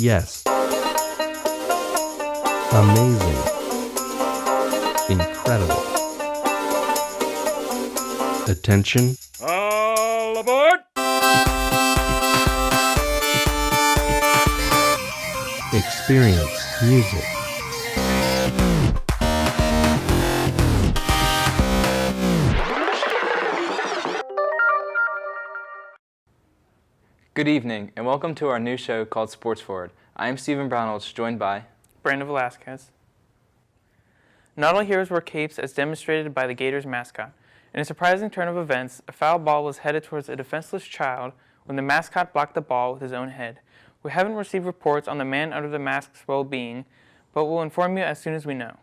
Yes. Amazing. Incredible. Attention. All aboard! Experience music. Good evening, and welcome to our new show called Sports Forward. I am Stephen Brownolds, joined by Brandon Velasquez. Not all heroes wear capes as demonstrated by the Gators mascot. In a surprising turn of events, a foul ball was headed towards a defenseless child when the mascot blocked the ball with his own head. We haven't received reports on the man under the mask's well-being, but we'll inform you as soon as we know.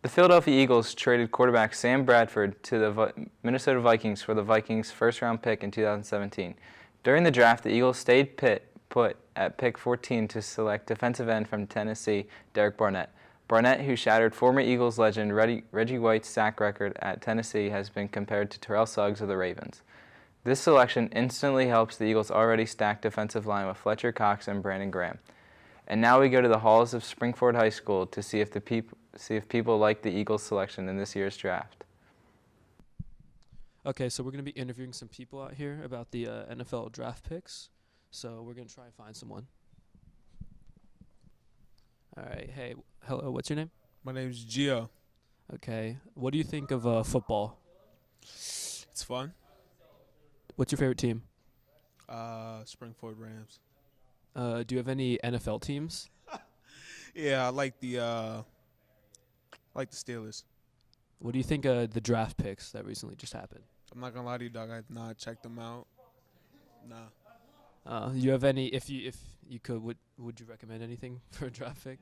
the Philadelphia Eagles traded quarterback Sam Bradford to the Minnesota Vikings for the Vikings' first-round pick in 2017. During the draft, the Eagles stayed put at pick 14 to select defensive end from Tennessee, Derek Barnett. Barnett, who shattered former Eagles legend Reggie White's sack record at Tennessee, has been compared to Terrell Suggs of the Ravens. This selection instantly helps the Eagles' already stacked defensive line with Fletcher Cox and Brandon Graham. And now we go to the halls of Springford High School to see if people like the Eagles' selection in this year's draft. Okay, so we're going to be interviewing some people out here about the NFL draft picks. So we're going to try and find someone. All right, hey, hello, what's your name? My name's Gio. Okay, what do you think of football? It's fun. What's your favorite team? Springford Rams. Do you have any NFL teams? Yeah, I like the Steelers. What do you think of the draft picks that recently just happened? I'm not gonna lie to you, dog. I've not checked them out. Nah. You have any? If you could, would you recommend anything for a draft pick?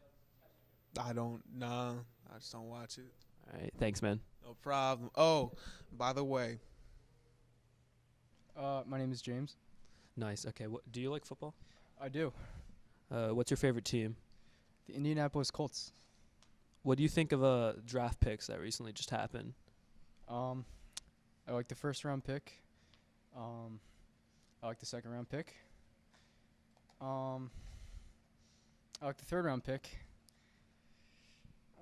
I don't. Nah. I just don't watch it. All right, thanks, man. No problem. Oh, by the way. My name is James. Nice. Okay, do you like football? I do. What's your favorite team? The Indianapolis Colts. What do you think of draft picks that recently just happened? I like the first round pick. I like the second round pick. I like the third round pick.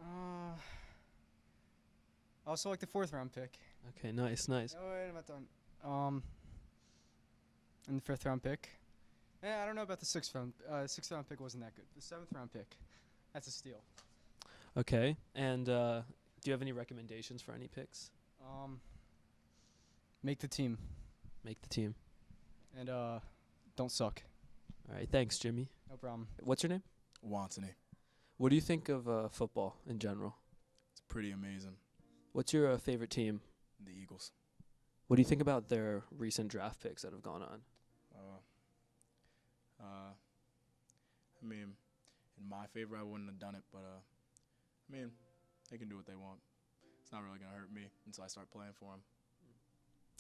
I also like the fourth round pick. Okay, nice. No, wait, I'm not done. And the fifth round pick. I don't know about the sixth round. Sixth round pick wasn't that good. The seventh round pick, that's a steal. Okay, and do you have any recommendations for any picks? Make the team. Make the team. And don't suck. All right, thanks, Jimmy. No problem. What's your name? Wantony. What do you think of football in general? It's pretty amazing. What's your favorite team? The Eagles. What do you think about their recent draft picks that have gone on? I mean, in my favor, I wouldn't have done it, but I mean, they can do what they want. It's not really gonna hurt me until I start playing for them.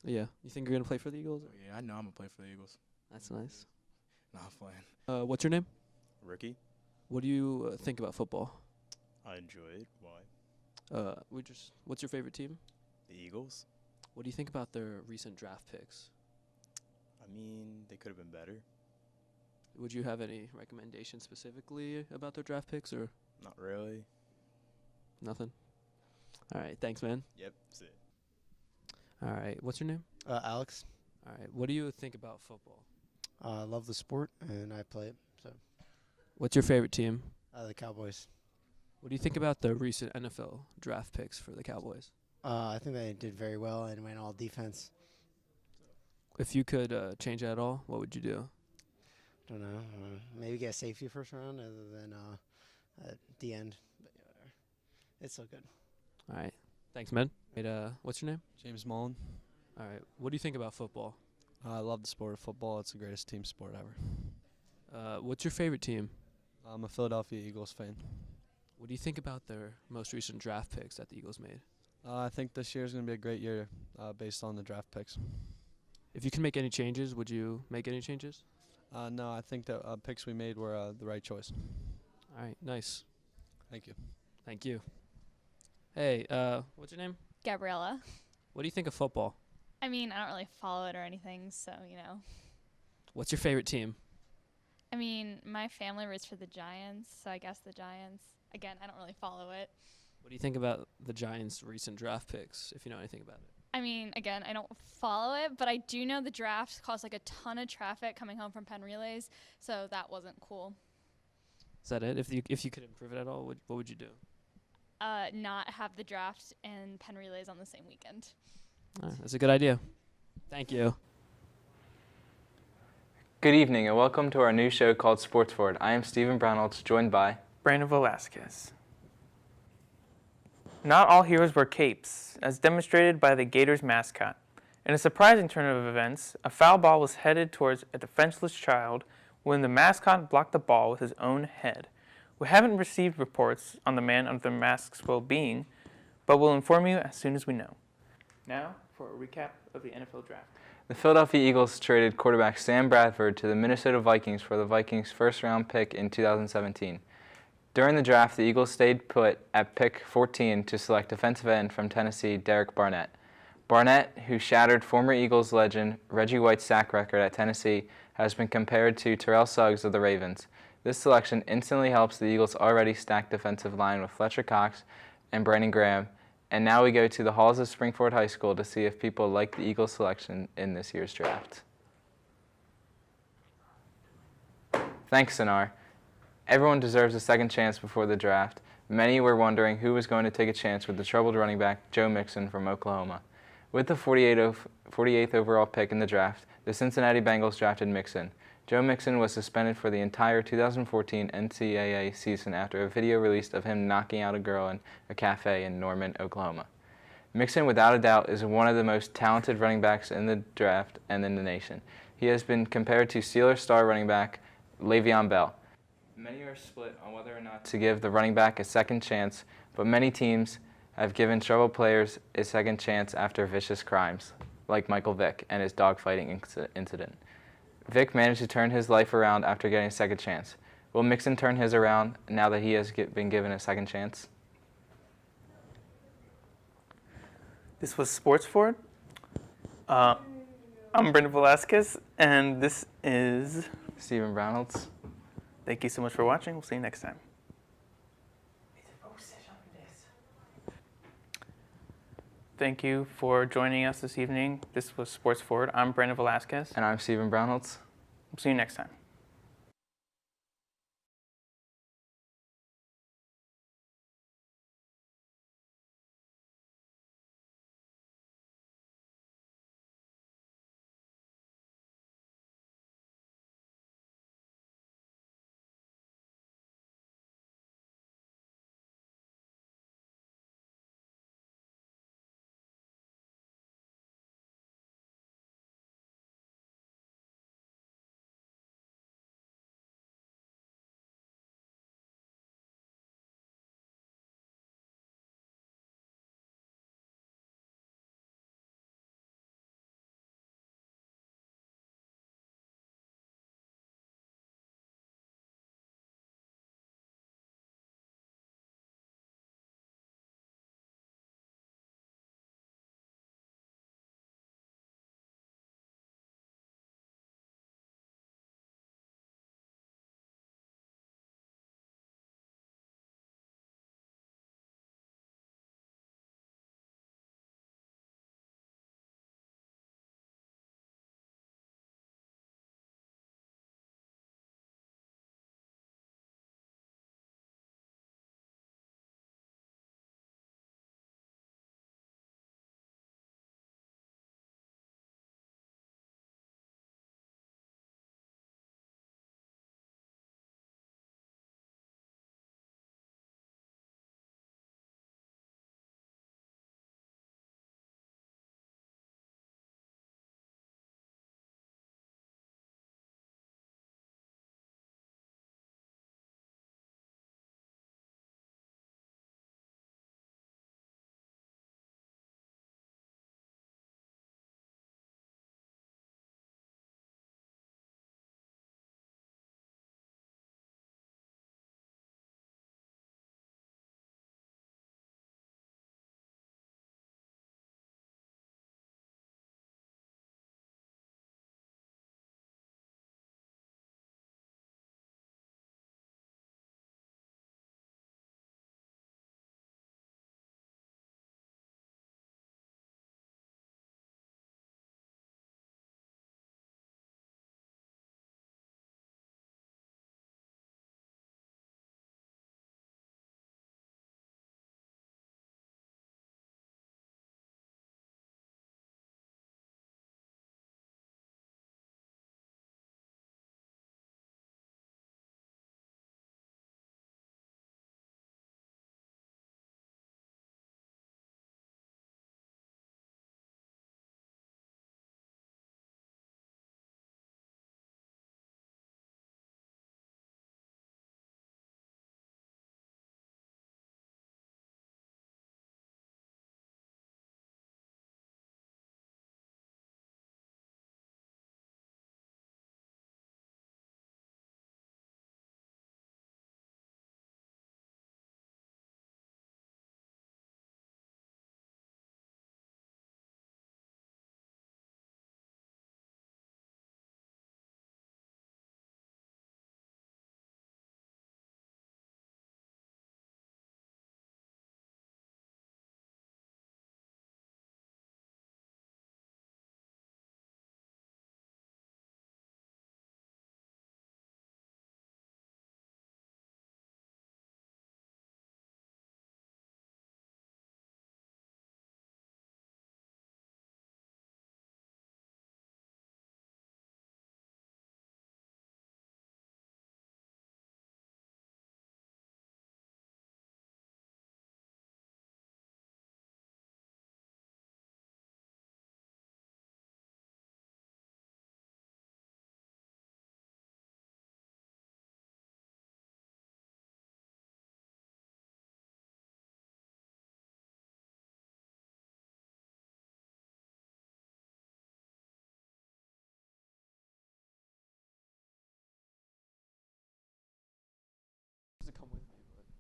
Yeah, you think you're gonna play for the Eagles? Yeah, I know I'm gonna play for the Eagles. That's nice. Nah, I'm playing. What's your name? Ricky. What do you think about football? I enjoy it. Why? What's your favorite team? The Eagles. What do you think about their recent draft picks? I mean, they could have been better. Would you have any recommendations specifically about their draft picks, or Not really. nothing? All right, thanks, man. Yep, that's it. All right, what's your name? Alex. All right, what do you think about football? I love the sport, and I play it. So, What's your favorite team? the Cowboys. What do you think about the recent NFL draft picks for the Cowboys? I think they did very well and went all defense. If you could change that at all, what would you do? Don't know. Maybe get a safety first round other than at the end. But yeah, whatever. It's so good. All right, thanks, man. What's your name? James Mullen. All right, what do you think about football? I love the sport of football. It's the greatest team sport ever. What's your favorite team? I'm a Philadelphia Eagles fan. What do you think about their most recent draft picks that the Eagles made? I think this year is going to be a great year based on the draft picks. If you can make any changes, would you make any changes? No, I think the picks we made were the right choice. All right, nice. Thank you. Thank you. Hey, what's your name? Gabriella. What do you think of football? I mean, I don't really follow it or anything, so, What's your favorite team? I mean, my family roots for the Giants, so I guess the Giants. Again, I don't really follow it. What do you think about the Giants' recent draft picks, if you know anything about it? I mean, again, I don't follow it, but I do know the draft caused like a ton of traffic coming home from Penn Relays, so that wasn't cool. Is that it? If you could improve it at all, what would you do? Not have the draft and Penn Relays on the same weekend. That's a good idea. Thank you. Good evening and welcome to our new show called Sports Forward. I am Stephen Brownolds, joined by Brandon Velasquez. Not all heroes wear capes, as demonstrated by the Gators mascot. In a surprising turn of events, a foul ball was headed towards a defenseless child when the mascot blocked the ball with his own head. We haven't received reports on the man under the mask's well-being, but we'll inform you as soon as we know. Now for a recap of the NFL draft. the Philadelphia Eagles traded quarterback Sam Bradford to the Minnesota Vikings for the Vikings' first-round pick in 2017. During the draft, the Eagles stayed put at pick 14 to select defensive end from Tennessee, Derek Barnett. Barnett, who shattered former Eagles legend Reggie White's sack record at Tennessee, has been compared to Terrell Suggs of the Ravens. This selection instantly helps the Eagles' already stacked defensive line with Fletcher Cox and Brandon Graham. And now we go to the halls of Springford High School to see if people like the Eagles selection in this year's draft. Thanks, Sinnarr. Everyone deserves a second chance before the draft. Many were wondering who was going to take a chance with the troubled running back Joe Mixon from Oklahoma. With the 48th overall pick in the draft, the Cincinnati Bengals drafted Mixon. Joe Mixon was suspended for the entire 2014 NCAA season after a video released of him knocking out a girl in a cafe in Norman, Oklahoma. Mixon, without a doubt, is one of the most talented running backs in the draft and in the nation. He has been compared to Steelers star running back Le'Veon Bell. Many are split on whether or not to give the running back a second chance, but many teams have given troubled players a second chance after vicious crimes, like Michael Vick and his dogfighting incident. Vick managed to turn his life around after getting a second chance. Will Mixon turn his around now that he has been given a second chance? This was Sports Forward. I'm Brandon Velasquez, and this is Stephen Brownolds. Thank you so much for watching. We'll see you next time. Thank you for joining us this evening. This was Sports Forward. I'm Brandon Velasquez. And I'm Stephen Brownolds. We'll see you next time.